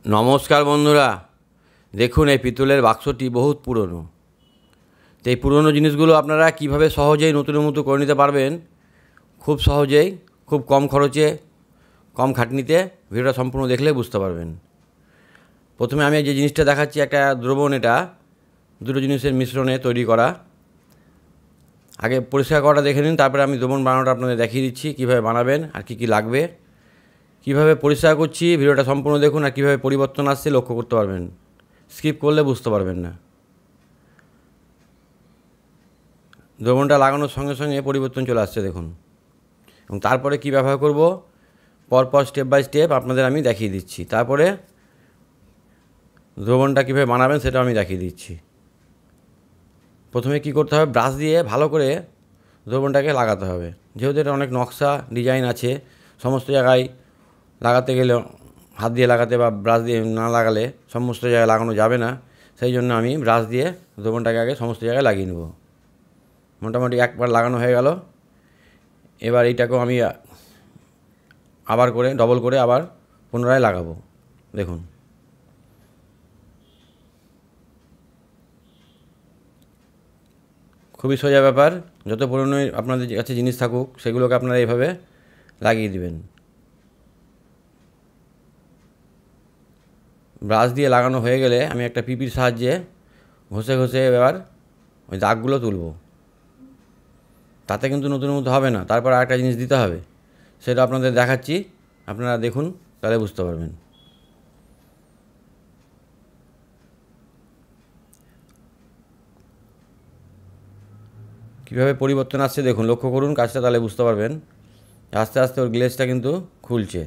নমস্কার বন্ধুরা, দেখুন এই পিতলের বাক্সটি বহুত পুরনো। তো এই পুরনো জিনিসগুলো আপনারা কিভাবে সহজেই নতুনের মতো করে নিতে পারবেন, খুব সহজেই, খুব কম খরচে, কম খাটনিতে ভিডিওটা সম্পূর্ণ দেখলে বুঝতে পারবেন। প্রথমে আমি যে জিনিসটা দেখাচ্ছি একটা দ্রবণ, এটা দুটো জিনিসের মিশ্রণে তৈরি করা। আগে পরিষ্কার করাটা দেখে নিন, তারপরে আমি দ্রবণ বানানোটা আপনাদের দেখিয়ে দিচ্ছি কীভাবে বানাবেন আর কী কী লাগবে। কীভাবে পরিষ্কার করছি ভিডিওটা সম্পূর্ণ দেখুন, আর কীভাবে পরিবর্তন আসছে লক্ষ্য করতে পারবেন। স্কিপ করলে বুঝতে পারবেন না। দ্রবণটা লাগানোর সঙ্গে সঙ্গে পরিবর্তন চলে আসছে দেখুন। এবং তারপরে কি ব্যবহার করব পরপর স্টেপ বাই স্টেপ আপনাদের আমি দেখিয়ে দিচ্ছি। তারপরে দ্রবণটা কীভাবে বানাবেন সেটা আমি দেখিয়ে দিচ্ছি। প্রথমে কি করতে হবে, ব্রাশ দিয়ে ভালো করে দ্রবণটাকে লাগাতে হবে। যেহেতু এটা অনেক নকশা ডিজাইন আছে, সমস্ত জায়গায় লাগাতে গেলে হাত দিয়ে লাগাতে বা ব্রাশ দিয়ে না লাগালে সমস্ত জায়গায় লাগানো যাবে না। সেই জন্য আমি ব্রাশ দিয়ে দ্রবণটাকে আগে সমস্ত জায়গায় লাগিয়ে নেব। মোটামুটি একবার লাগানো হয়ে গেল। এবার এইটাকেও আমি আবার করে ডবল করে আবার পুনরায় লাগাবো। দেখুন, খুবই সোজা ব্যাপার। যত পুরনো আপনাদের কাছে জিনিস থাকুক সেগুলোকে আপনারা এইভাবে লাগিয়ে দিবেন। ব্রাশ দিয়ে লাগানো হয়ে গেলে আমি একটা পিপির সাহায্যে ঘষে ঘষে এবার ওই দাগগুলো তুলব। তাতে কিন্তু নতুন মতো হবে না, তারপর আরেকটা জিনিস দিতে হবে, সেটা আপনাদের দেখাচ্ছি, আপনারা দেখুন তাহলে বুঝতে পারবেন। কীভাবে পরিবর্তন আসছে দেখুন, লক্ষ্য করুন কাজটা, তাহলে বুঝতে পারবেন। আস্তে আস্তে ওর গ্লেজটা কিন্তু খুলছে,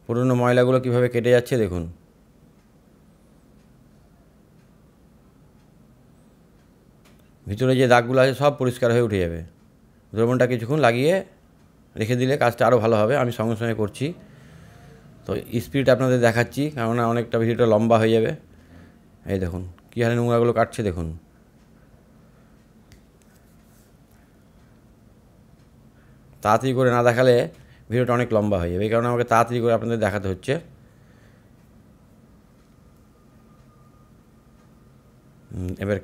পুরনো ময়লাগুলো কীভাবে কেটে যাচ্ছে দেখুন। ভিতরে যে দাগগুলো আছে সব পরিষ্কার হয়ে উঠে যাবে। দ্রবণটা কিছুক্ষণ লাগিয়ে রেখে দিলে কাজটা আরও ভালো হবে। আমি সঙ্গে সঙ্গে করছি, তো স্পিড আপনাদের দেখাচ্ছি, কেননা অনেকটা ভিডিওটা লম্বা হয়ে যাবে। এই দেখুন কী হারে নোংরাগুলো কাটছে দেখুন। তাড়াতাড়ি করে না দেখালে ভিডিওটা অনেক লম্বা হয়ে যাবে, এই কারণে আমাকে তাড়াতাড়ি করে আপনাদের দেখাতে হচ্ছে। এবার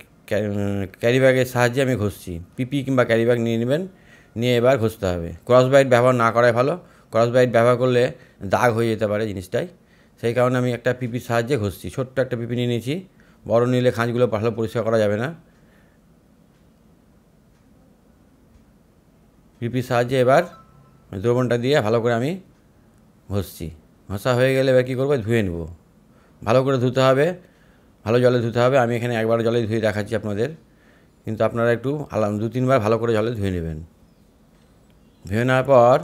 ক্যারি ব্যাগের সাহায্যে আমি ঘষছি। পিপি কিংবা ক্যারি ব্যাগ নিয়ে নেবেন, নিয়ে এবার ঘষতে হবে। ক্রস বাইট ব্যবহার না করাই ভালো, ক্রস বাইট ব্যবহার করলে দাগ হয়ে যেতে পারে জিনিসটাই। সেই কারণে আমি একটা পিপির সাহায্যে ঘষছি। ছোট্ট একটা পিপি নিয়ে নিয়েছি, বড় নিলে খাঁজগুলো ভালো পরিষ্কার করা যাবে না। পিপির সাহায্যে এবার দ্রবণটা দিয়ে ভালো করে আমি ঘষছি। ঘষা হয়ে গেলে এবার কী করবো, ধুয়ে নেব। ভালো করে ধুতে হবে, ভালো জলে ধুতে হবে। আমি এখানে একবার জলে ধুয়ে দেখাচ্ছি আপনাদের, কিন্তু আপনারা একটু 2-3 বার ভালো করে জলে ধুয়ে নেবেন। ধুয়ে নেওয়ার পর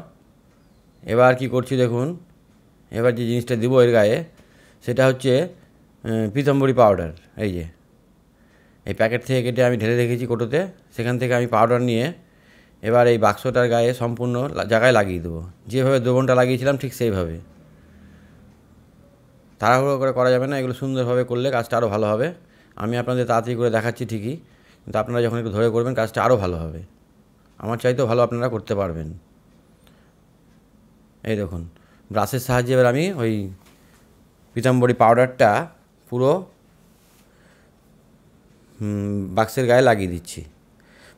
এবার কি করছি দেখুন, এবার যে জিনিসটা দেবো এর গায়ে সেটা হচ্ছে পিতাম্বরী পাউডার। এই যে এই প্যাকেট থেকে কেটে আমি ঢেলে রেখেছি কোটোতে, সেখান থেকে আমি পাউডার নিয়ে এবার এই বাক্সটার গায়ে সম্পূর্ণ জায়গায় লাগিয়ে দেবো। যেভাবে দ্রবণটা লাগিয়েছিলাম ঠিক সেইভাবে। তাড়াহুড়ো করে করা যাবে না, এগুলো সুন্দরভাবে করলে কাজটা আরও ভালো হবে। আমি আপনাদের তাড়াতাড়ি করে দেখাচ্ছি ঠিকই, কিন্তু আপনারা যখন একটু ধরে করবেন কাজটা আরও ভালো হবে। আমার চাইতেও ভালো আপনারা করতে পারবেন। এই দেখুন, ব্রাশের সাহায্যে এবার আমি ওই পিতাম্বরী পাউডারটা পুরো বাক্সের গায়ে লাগিয়ে দিচ্ছি।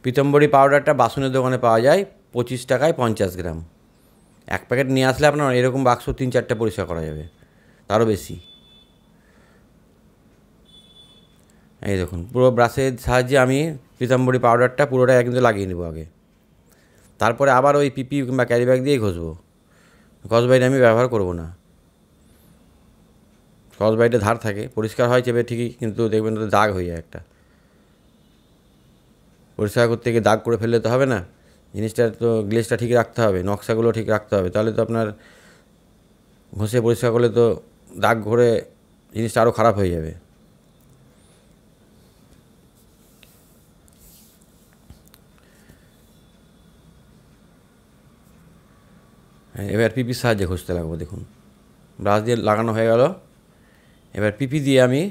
পিতাম্বরী পাউডারটা বাসনের দোকানে পাওয়া যায় 25 টাকায় 50 গ্রাম। এক প্যাকেট নিয়ে আসলে আপনার এরকম বাক্স 3-4টা পরিষ্কার করা যাবে, তারও বেশি। এই দেখুন, পুরো ব্রাশের সাহায্যে আমি পিতাম্বরী পাউডারটা পুরোটা কিন্তু লাগিয়ে নেব আগে। তারপরে আবার ওই পিপি কিংবা ক্যারি ব্যাগ দিয়েই ঘষবো। স্কচ ব্রাইট আমি ব্যবহার করব না। স্কচ ব্রাইটে ধার থাকে, পরিষ্কার হয় চেপে ঠিকই, কিন্তু দেখবেন তো দাগ হয়ে যায় একটা। পরিষ্কার করতে গিয়ে দাগ করে ফেললে তো হবে না, জিনিসটার তো গ্লেজটা ঠিক রাখতে হবে, নকশাগুলো ঠিক রাখতে হবে, তাহলে তো আপনার ঘষে পরিষ্কার করলে তো দাগ ঘরে জিনিসটা আরও খারাপ হয়ে যাবে। এবার পিপির সাহায্যে ঘষতে লাগবো। দেখুন, ব্রাশ দিয়ে লাগানো হয়ে গেল, এবার পিপি দিয়ে আমি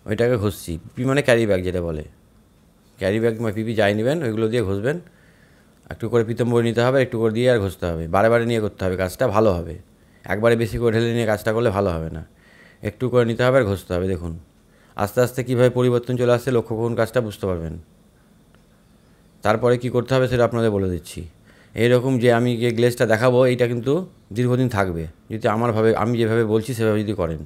ওইটাকে ঘষছি। পিপি মানে ক্যারি ব্যাগ যেটা বলে, ক্যারি ব্যাগ বা পিপি যাই নেবেন ওইগুলো দিয়ে ঘষবেন। একটু করে পিতাম্বরী নিতে হবে, একটু করে দিয়ে আর ঘষতে হবে, বারে বারে নিয়ে করতে হবে, কাজটা ভালো হবে। একবারে বেশি করে ঢেলে নিয়ে কাজটা করলে ভালো হবে না। একটু করে নিতে হবে আর ঘষতে হবে। দেখুন আস্তে আস্তে কীভাবে পরিবর্তন চলে আসছে, লক্ষ্য করুন কাজটা, বুঝতে পারবেন। তারপরে কি করতে হবে সেটা আপনাদের বলে দিচ্ছি। এইরকম যে আমি যে গ্লেজটা দেখাবো এইটা কিন্তু দীর্ঘদিন থাকবে যদি আমি যেভাবে বলছি সেভাবে যদি করেন।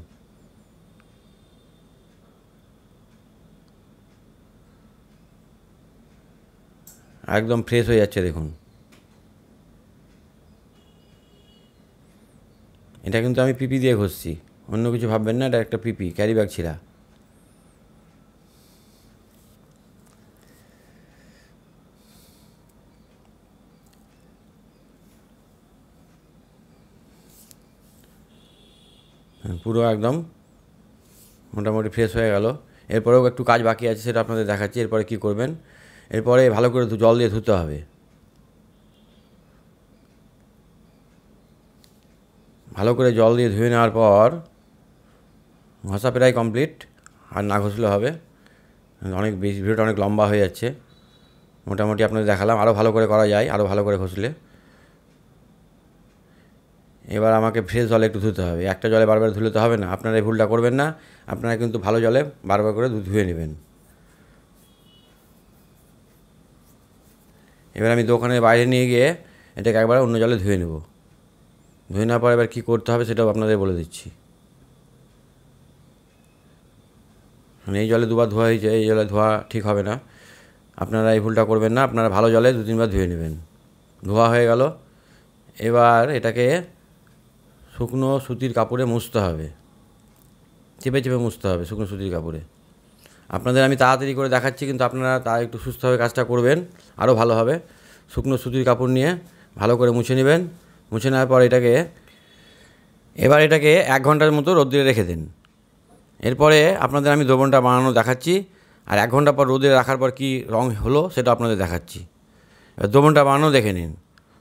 একদম ফ্রেশ হয়ে যাচ্ছে দেখুন। এটা কিন্তু আমি পিপি দিয়ে ঘষছি, অন্য কিছু ভাববেন না, এটা একটা পিপি ক্যারি ব্যাগ ছিঁড়া। পুরো একদম মোটামুটি ফ্রেশ হয়ে গেল। এরপরেও একটু কাজ বাকি আছে, সেটা আপনাদের দেখাচ্ছি। এরপরে কি করবেন, এরপরে ভালো করে জল দিয়ে ধুতে হবে। ভালো করে জল দিয়ে ধুয়ে নেওয়ার পর ঘষা প্রায় কমপ্লিট, আর না ঘষলে হবে, অনেক বেশি, ভিডিওটা অনেক লম্বা হয়ে যাচ্ছে। মোটামুটি আপনাদের দেখালাম, আরও ভালো করে করা যায় আরও ভালো করে ঘষলে। এবার আমাকে ফ্রেশ জলে একটু ধুতে হবে, একটা জলে বারবার ধুলে তো হবে না, আপনারা এই ভুলটা করবেন না। আপনারা কিন্তু ভালো জলে বারবার করে ধুয়ে নেবেন। এবার আমি দোকানের বাইরে নিয়ে গিয়ে এটাকে একবার অন্য জলে ধুয়ে নেব। ধুয়ে নেওয়ার পর এবার কী করতে হবে সেটাও আপনাদের বলে দিচ্ছি। এই জলে দুবার ধোয়া হয়েছে, এই জলে ধোয়া ঠিক হবে না, আপনারা এই ভুলটা করবেন না। আপনারা ভালো জলে 2-3 বার ধুয়ে নেবেন। ধোয়া হয়ে গেল, এবার এটাকে শুকনো সুতির কাপড়ে মুছতে হবে, চেপে চেপে মুছতে হবে শুকনো সুতির কাপড়ে। আপনাদের আমি তাড়াতাড়ি করে দেখাচ্ছি, কিন্তু আপনারা তা একটু সুস্থভাবে কাজটা করবেন, আরও ভালো হবে। শুকনো সুতির কাপড় নিয়ে ভালো করে মুছে নেবেন। মুছে নেওয়ার পর এটাকে 1 ঘন্টার মতো রোদ্রে রেখে দিন। এরপরে আপনাদের আমি দ্রবণটা বানানো দেখাচ্ছি, আর 1 ঘন্টা পর রোদে রাখার পর কী রঙ হলো সেটা আপনাদের দেখাচ্ছি। এবার দ্রবণটা বানানো দেখে নিন।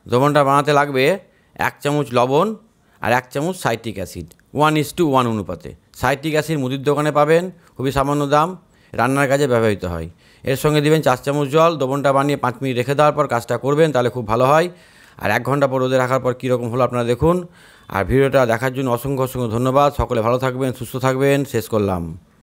দ্রবণটা বানাতে লাগবে 1 চামচ লবণ আর 1 চামচ সাইট্রিক অ্যাসিড, 1:1 অনুপাতে। সাইট্রিক অ্যাসিড মুদির দোকানে পাবেন, খুবই সামান্য দাম, রান্নার কাজে ব্যবহৃত হয়। এর সঙ্গে দিবেন 4 চামচ জল। দ্রবণটা বানিয়ে 5 মিনিট রেখে দেওয়ার পর কাজটা করবেন, তাহলে খুব ভালো হয়। আর 1 ঘন্টা পর রোদে রাখার পর কীরকম হলো আপনারা দেখুন। আর ভিডিওটা দেখার জন্য অসংখ্য অসংখ্য ধন্যবাদ। সকলে ভালো থাকবেন, সুস্থ থাকবেন। শেষ করলাম।